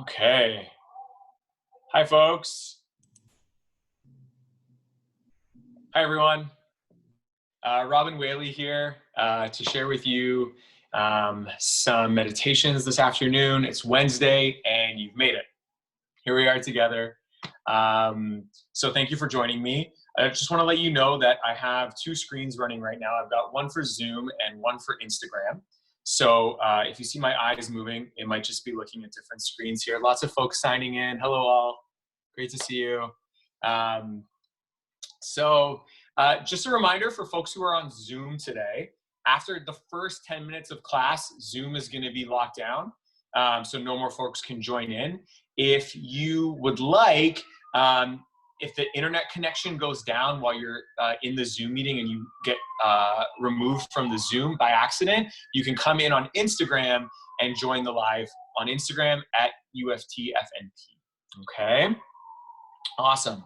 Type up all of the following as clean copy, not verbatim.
Okay. Hi, folks. Hi, everyone. Robin Whaley here to share with you some meditations this afternoon. It's Wednesday, and you've made it. Here we are together. So thank you for joining me. I just want to let you know that I have two screens running right now. I've got one for Zoom and one for Instagram. So if you see my eyes moving, it might just be looking at different screens here. Lots of folks signing in. Hello, all. Great to see you. Just a reminder for folks who are on Zoom today, after the first 10 minutes of class, Zoom is going to be locked down. So no more folks can join in. If you would like, if the internet connection goes down while you're in the Zoom meeting and you get removed from the Zoom by accident, you can come in on Instagram and join the live on Instagram at UFTFNP. Okay? Awesome.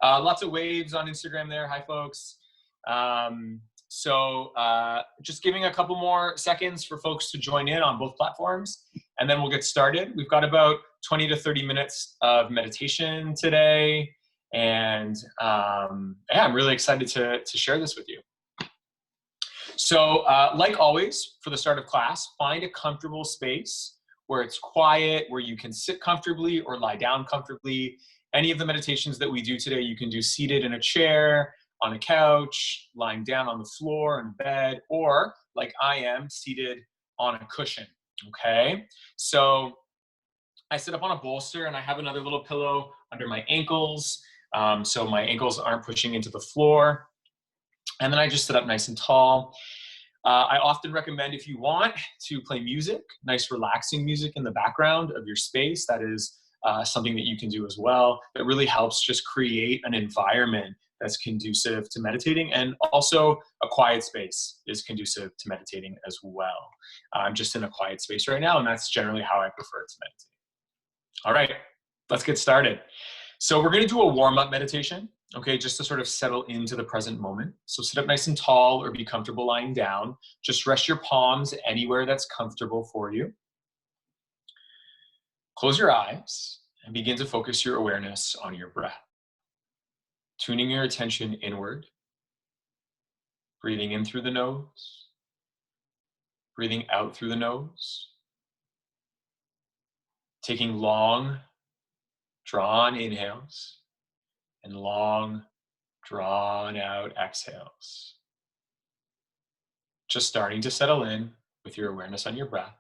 Lots of waves on Instagram there. Hi, folks. Just giving a couple more seconds for folks to join in on both platforms, and then we'll get started. We've got about 20 to 30 minutes of meditation today, and I'm really excited to share this with you. So like always, for the start of class, find a comfortable space where it's quiet, where you can sit comfortably or lie down comfortably. Any of the meditations that we do today, you can do seated in a chair, on a couch, lying down on the floor in bed, or like I am, seated on a cushion, okay? So I sit up on a bolster and I have another little pillow under my ankles, so my ankles aren't pushing into the floor. And then I just sit up nice and tall. I often recommend, if you want, to play music, nice relaxing music in the background of your space. That is something that you can do as well. That really helps just create an environment that's conducive to meditating, and also a quiet space is conducive to meditating as well. I'm just in a quiet space right now, and that's generally how I prefer to meditate. All right, let's get started. So we're going to do a warm-up meditation, okay, just to sort of settle into the present moment. So sit up nice and tall or be comfortable lying down. Just rest your palms anywhere that's comfortable for you. Close your eyes and begin to focus your awareness on your breath. Tuning your attention inward, breathing in through the nose, breathing out through the nose, taking long, drawn inhales and long, drawn out exhales. Just starting to settle in with your awareness on your breath,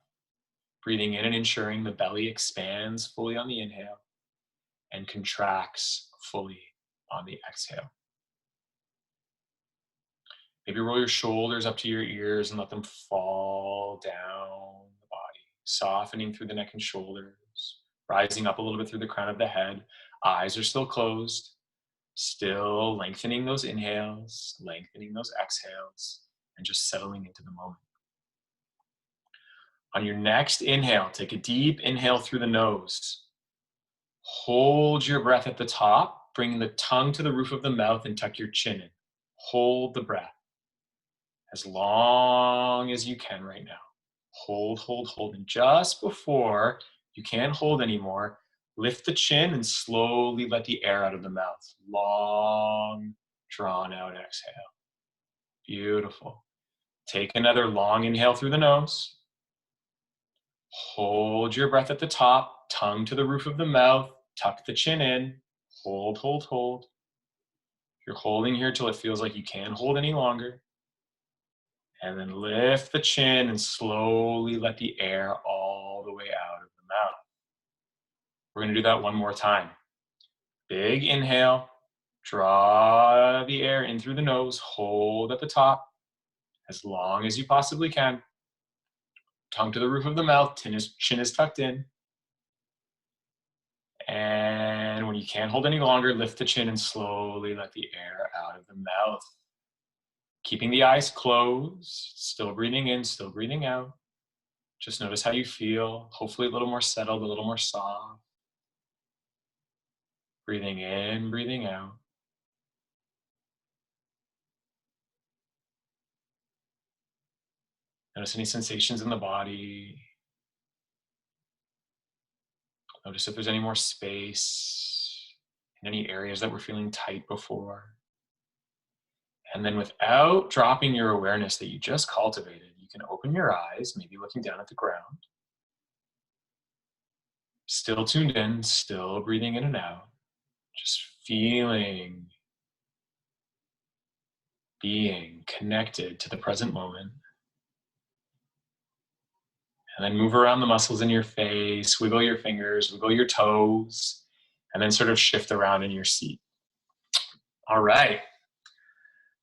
breathing in and ensuring the belly expands fully on the inhale and contracts fully on the exhale. Maybe roll your shoulders up to your ears and let them fall down the body, softening through the neck and shoulders, rising up a little bit through the crown of the head. Eyes are still closed, still lengthening those inhales, lengthening those exhales, and just settling into the moment. On your next inhale, take a deep inhale through the nose. Hold your breath at the top, bringing the tongue to the roof of the mouth and tuck your chin in. Hold the breath as long as you can right now. Hold, hold, hold. And just before you can't hold anymore, lift the chin and slowly let the air out of the mouth. Long, drawn out exhale. Beautiful. Take another long inhale through the nose. Hold your breath at the top, tongue to the roof of the mouth, tuck the chin in. Hold, hold, hold. You're holding here till it feels like you can't hold any longer. And then lift the chin and slowly let the air all the way out of the mouth. We're going to do that one more time. Big inhale. Draw the air in through the nose. Hold at the top as long as you possibly can. Tongue to the roof of the mouth. Chin is tucked in. And when you can't hold any longer, lift the chin and slowly let the air out of the mouth. Keeping the eyes closed, still breathing in, still breathing out. Just notice how you feel, hopefully a little more settled, a little more soft. Breathing in, breathing out. Notice any sensations in the body. Notice if there's any more space in any areas that were feeling tight before. And then without dropping your awareness that you just cultivated, you can open your eyes, maybe looking down at the ground. Still tuned in, still breathing in and out. Just feeling, being connected to the present moment. And then move around the muscles in your face, wiggle your fingers, wiggle your toes, and then sort of shift around in your seat. All right.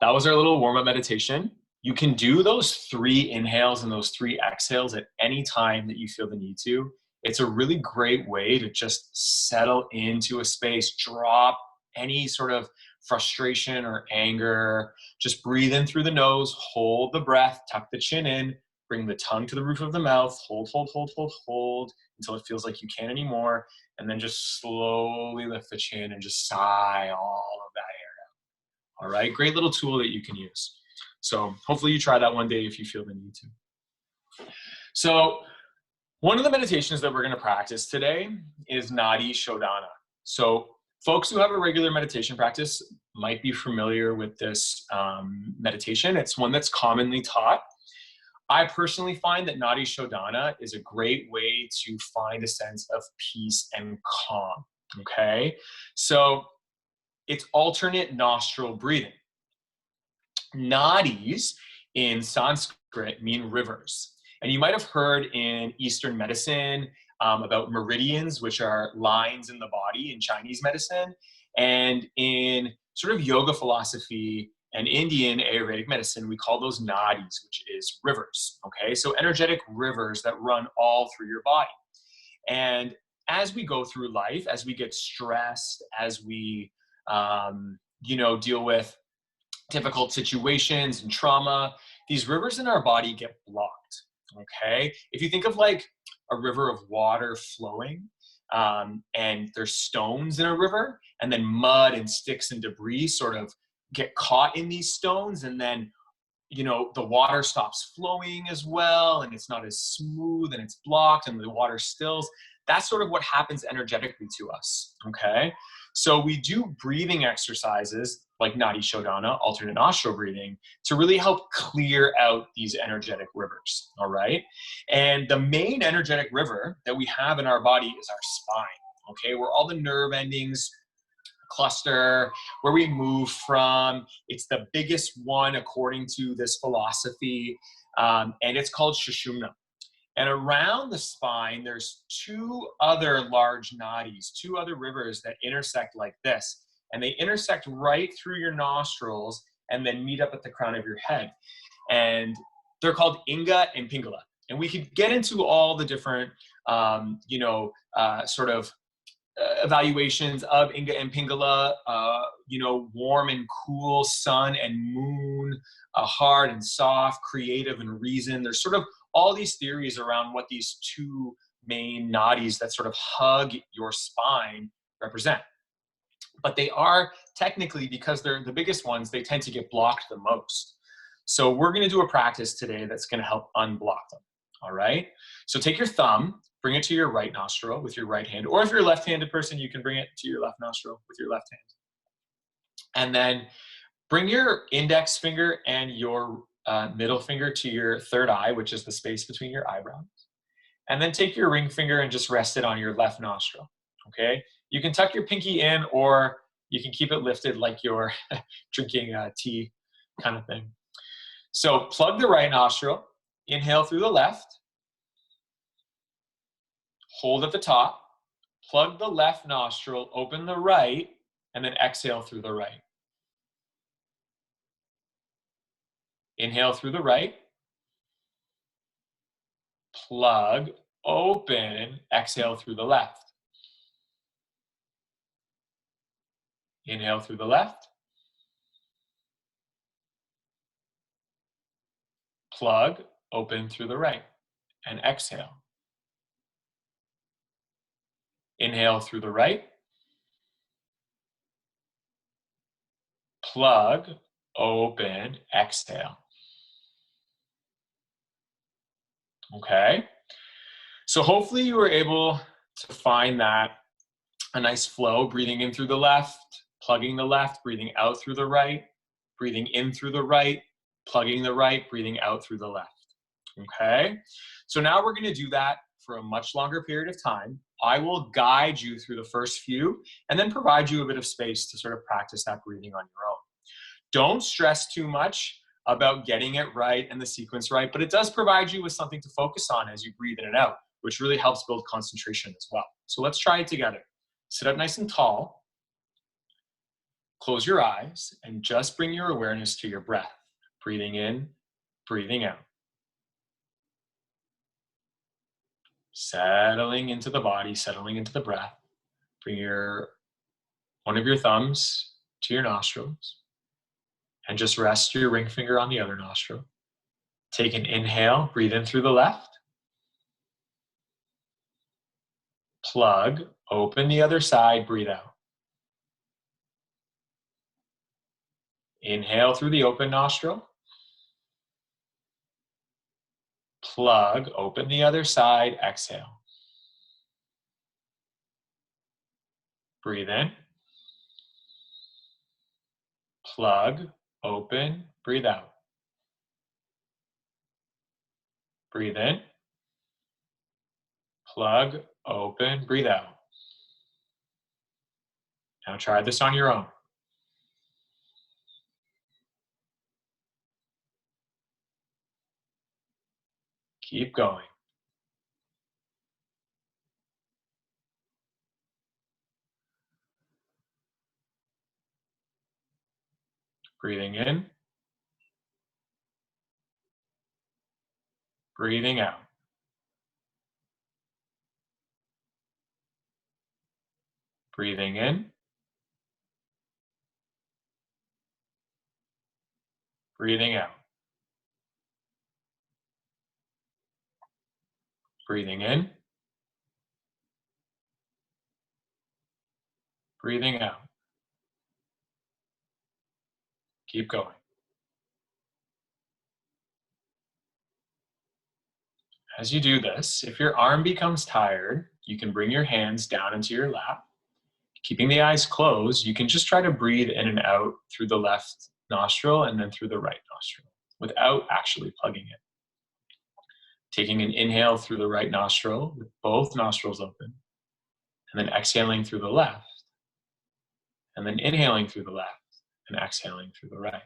That was our little warm-up meditation. You can do those 3 inhales and those 3 exhales at any time that you feel the need to. It's a really great way to just settle into a space, drop any sort of frustration or anger. Just breathe in through the nose, hold the breath, tuck the chin in, bring the tongue to the roof of the mouth, hold until it feels like you can't anymore, and then just slowly lift the chin and just sigh all of that air. All right, great little tool that you can use. So hopefully you try that one day if you feel the need to. So one of the meditations that we're going to practice today is Nadi Shodhana. So folks who have a regular meditation practice might be familiar with this meditation. It's one that's commonly taught. I personally find that Nadi Shodhana is a great way to find a sense of peace and calm, okay? So it's alternate nostril breathing. Nadis in Sanskrit mean rivers. And you might have heard in Eastern medicine about meridians, which are lines in the body in Chinese medicine. And in sort of yoga philosophy and Indian Ayurvedic medicine, we call those nadis, which is rivers, okay? So energetic rivers that run all through your body. And as we go through life, as we get stressed, as we, deal with difficult situations and trauma, these rivers in our body get blocked, okay? If you think of like a river of water flowing, and there's stones in a river, and then mud and sticks and debris sort of get caught in these stones, and then the water stops flowing as well, and it's not as smooth, and it's blocked, and the water stills. That's sort of what happens energetically to us, okay? So we do breathing exercises like Nadi Shodhana, alternate nostril breathing, to really help clear out these energetic rivers, all right? And the main energetic river that we have in our body is our spine, okay? Where all the nerve endings cluster, where we move from. It's the biggest one according to this philosophy, and it's called Sushumna. And around the spine, there's 2 other large nadis, 2 other rivers that intersect like this. And they intersect right through your nostrils and then meet up at the crown of your head. And they're called Inga and Pingala. And we could get into all the different, evaluations of Inga and Pingala, warm and cool, sun and moon, hard and soft, creative and reason. There's sort of all these theories around what these 2 main nadis that sort of hug your spine represent. But they are technically, because they're the biggest ones, they tend to get blocked the most. So we're going to do a practice today that's going to help unblock them. All right. So take your thumb, bring it to your right nostril with your right hand, or if you're a left-handed person, you can bring it to your left nostril with your left hand. And then bring your index finger and your middle finger to your third eye, which is the space between your eyebrows. And then take your ring finger and just rest it on your left nostril, okay? You can tuck your pinky in, or you can keep it lifted like you're drinking tea kind of thing. So plug the right nostril, inhale through the left, hold at the top, plug the left nostril, open the right, and then exhale through the right. Inhale through the right, plug, open, exhale through the left. Inhale through the left, plug, open through the right, and exhale. Inhale through the right, plug, open, exhale. Okay, so hopefully you were able to find that a nice flow, breathing in through the left, plugging the left, breathing out through the right, breathing in through the right, plugging the right, breathing out through the left. Okay, so now we're going to do that for a much longer period of time. I will guide you through the first few and then provide you a bit of space to sort of practice that breathing on your own. Don't stress too much about getting it right and the sequence right, but it does provide you with something to focus on as you breathe in and out, which really helps build concentration as well. So let's try it together. Sit up nice and tall, close your eyes, and just bring your awareness to your breath. Breathing in, breathing out. Settling into the body, settling into the breath. Bring one of your thumbs to your nostrils and just rest your ring finger on the other nostril. Take an inhale, breathe in through the left. Plug, open the other side, breathe out. Inhale through the open nostril. Plug, open the other side, exhale. Breathe in. Plug, open, breathe out. Breathe in. Plug, open, breathe out. Now try this on your own. Keep going. Breathing in. Breathing out. Breathing in. Breathing out. Breathing in. Breathing out. Keep going. As you do this, if your arm becomes tired, you can bring your hands down into your lap. Keeping the eyes closed, you can just try to breathe in and out through the left nostril and then through the right nostril without actually plugging it. Taking an inhale through the right nostril with both nostrils open, and then exhaling through the left, and then inhaling through the left and exhaling through the right.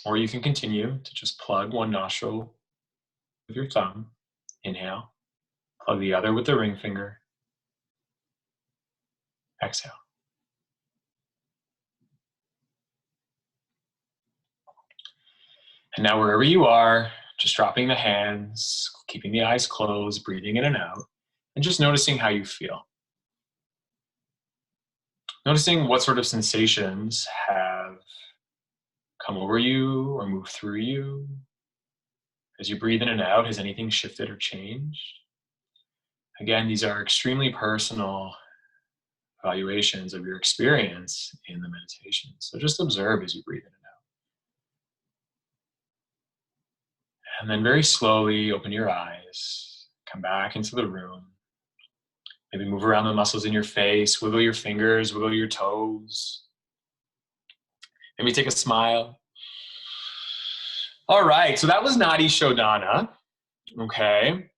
Or you can continue to just plug one nostril with your thumb, inhale, plug the other with the ring finger, exhale. And now wherever you are, just dropping the hands, keeping the eyes closed, breathing in and out, and just noticing how you feel. Noticing what sort of sensations have come over you or moved through you. As you breathe in and out, has anything shifted or changed? Again, these are extremely personal evaluations of your experience in the meditation. So just observe as you breathe in and out. And then very slowly open your eyes, come back into the room. Maybe move around the muscles in your face, wiggle your fingers, wiggle your toes. Maybe take a smile. All right, so that was Nadi Shodhana. Okay.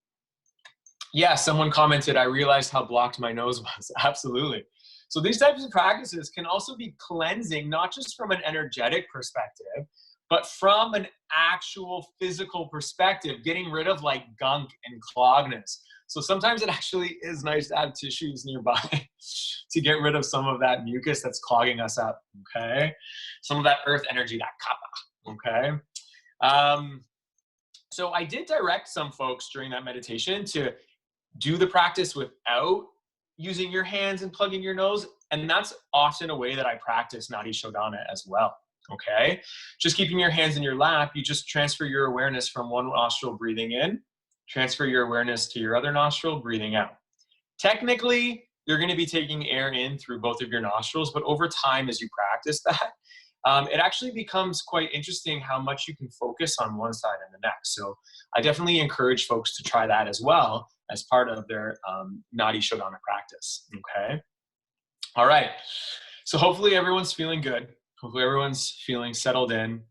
Yeah, someone commented, I realized how blocked my nose was. Absolutely. So these types of practices can also be cleansing, not just from an energetic perspective, but from an actual physical perspective, getting rid of like gunk and clogness. So sometimes it actually is nice to have tissues nearby to get rid of some of that mucus that's clogging us up, okay? Some of that earth energy, that kapha, okay? So I did direct some folks during that meditation to do the practice without using your hands and plugging your nose, and that's often a way that I practice Nadi Shodhana as well, okay? Just keeping your hands in your lap, you just transfer your awareness from one nostril, breathing in, transfer your awareness to your other nostril, breathing out. Technically, you're going to be taking air in through both of your nostrils, but over time as you practice that, it actually becomes quite interesting how much you can focus on one side and the next. So I definitely encourage folks to try that as well as part of their Nadi Shodhana practice, okay? All right, so hopefully everyone's feeling good. Hopefully everyone's feeling settled in.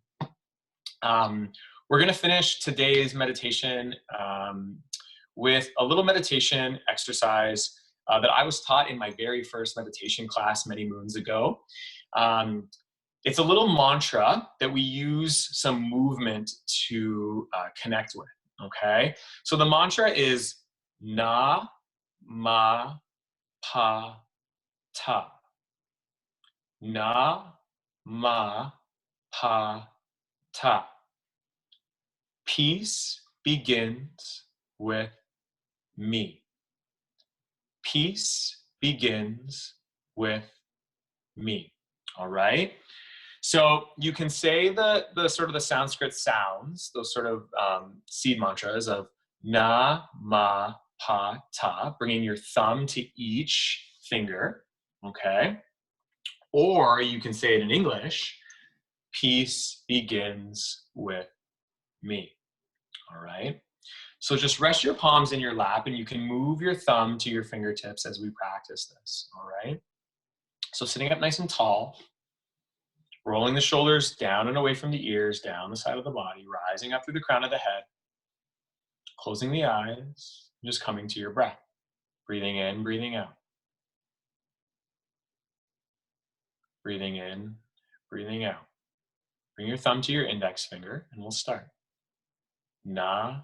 We're gonna finish today's meditation with a little meditation exercise that I was taught in my very first meditation class many moons ago. It's a little mantra that we use some movement to connect with, okay? So the mantra is na, ma, pa, ta. Na, ma, pa, ta. Peace begins with me. Peace begins with me. All right? So you can say the sort of the Sanskrit sounds, those sort of seed mantras of na, ma, pa, ta, bringing your thumb to each finger, okay? Or you can say it in English, peace begins with me, all right? So just rest your palms in your lap and you can move your thumb to your fingertips as we practice this, all right? So sitting up nice and tall, rolling the shoulders down and away from the ears, down the side of the body, rising up through the crown of the head, closing the eyes, just coming to your breath. Breathing in, breathing out. Breathing in, breathing out. Bring your thumb to your index finger and we'll start. Na,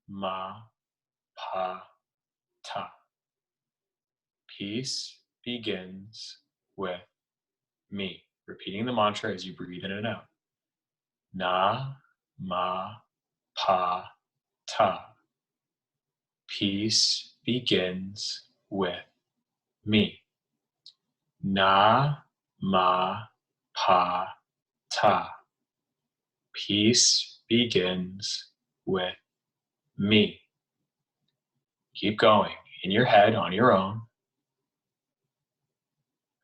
ma, pa, ta. Peace begins with me. Repeating the mantra as you breathe in and out. Na, ma, pa, ta. Peace begins with me. Na, ma, pa, ta. Peace begins with me. Keep going in your head on your own.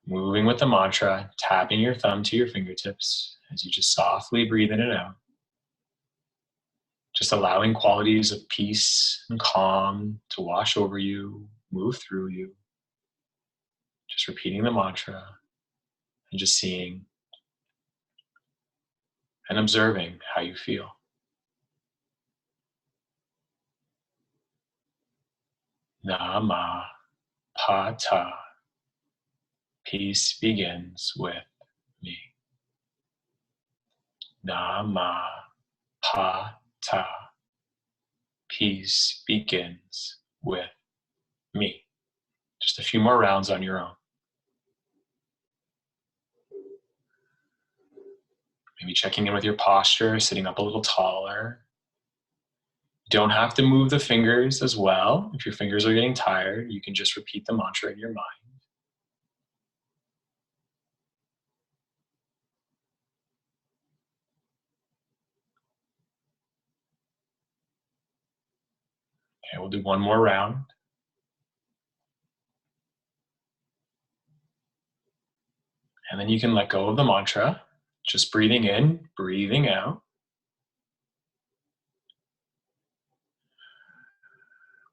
Moving with the mantra, tapping your thumb to your fingertips as you just softly breathe in and out. Just allowing qualities of peace and calm to wash over you, move through you. Just repeating the mantra and just seeing and observing how you feel. Na, ma, pa, ta. Peace begins with me. Na, ma, pa, ta. Peace begins with me. Just a few more rounds on your own. Maybe checking in with your posture, sitting up a little taller. Don't have to move the fingers as well. If your fingers are getting tired, you can just repeat the mantra in your mind. Okay, we'll do one more round. And then you can let go of the mantra, just breathing in, breathing out.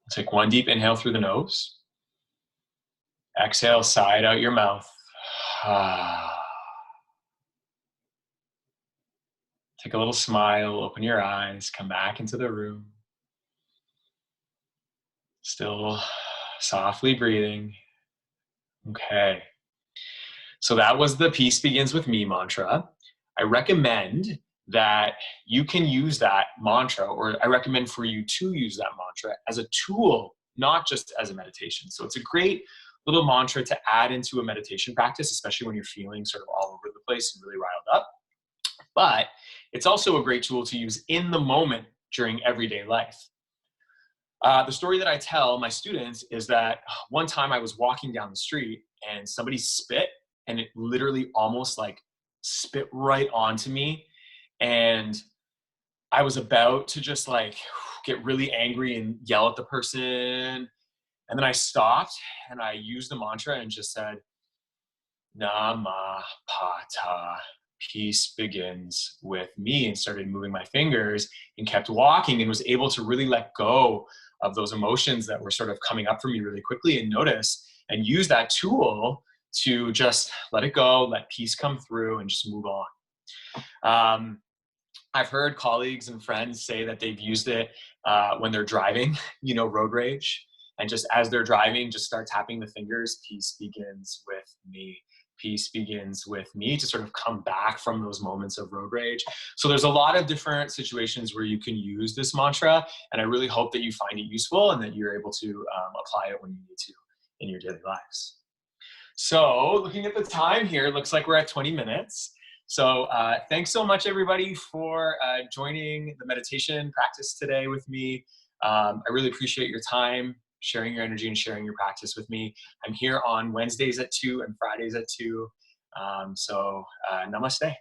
Take one deep inhale through the nose. Exhale, side out your mouth. Take a little smile, open your eyes, come back into the room. Still softly breathing. Okay. So that was the peace begins with me mantra. I recommend that you can use that mantra, or I recommend for you to use that mantra as a tool, not just as a meditation. So it's a great little mantra to add into a meditation practice, especially when you're feeling sort of all over the place and really riled up. But it's also a great tool to use in the moment during everyday life. The story that I tell my students is that one time I was walking down the street and somebody spit, and it literally almost like spit right onto me. And I was about to just like get really angry and yell at the person. And then I stopped and I used the mantra and just said, na, ma, pa, ta. peace begins with me, and started moving my fingers and kept walking, and was able to really let go of those emotions that were sort of coming up for me really quickly, and notice and use that tool to just let it go, let peace come through, and just move on. Um, I've heard colleagues and friends say that they've used it when they're driving, road rage. And just as they're driving, just start tapping the fingers. Peace begins with me. Peace begins with me, to sort of come back from those moments of road rage. So there's a lot of different situations where you can use this mantra. And I really hope that you find it useful and that you're able to apply it when you need to in your daily lives. So looking at the time here, it looks like we're at 20 minutes. So thanks so much, everybody, for joining the meditation practice today with me. I really appreciate your time, sharing your energy and sharing your practice with me. I'm here on Wednesdays at 2 and Fridays at 2. So namaste.